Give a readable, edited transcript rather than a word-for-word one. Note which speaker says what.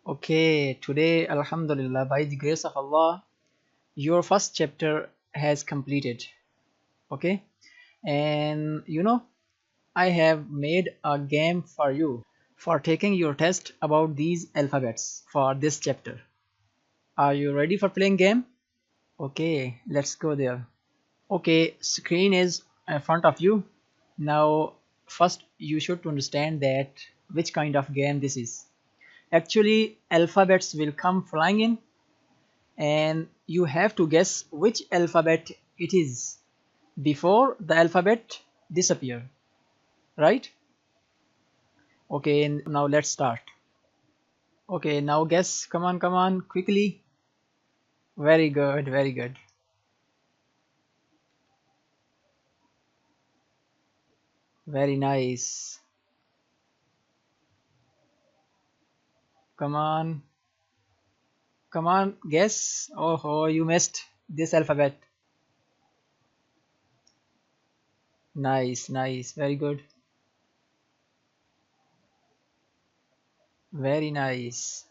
Speaker 1: Okay, today, Alhamdulillah, by the grace of Allah, your first chapter has completed. Okay, and I have made a game for you for taking your test about these alphabets for this chapter. Are you ready for playing game? Okay, let's go there. Okay, screen is in front of you. Now, first you should understand that which kind of game this is. Actually, alphabets will come flying in and you have to guess which alphabet it is before the alphabet disappear, right? Okay, now let's start. Okay, now guess. Come on, quickly. Very good, very good. Very nice. Come on, come on, guess. Oh, you missed this alphabet. Nice, nice, very good. Very nice.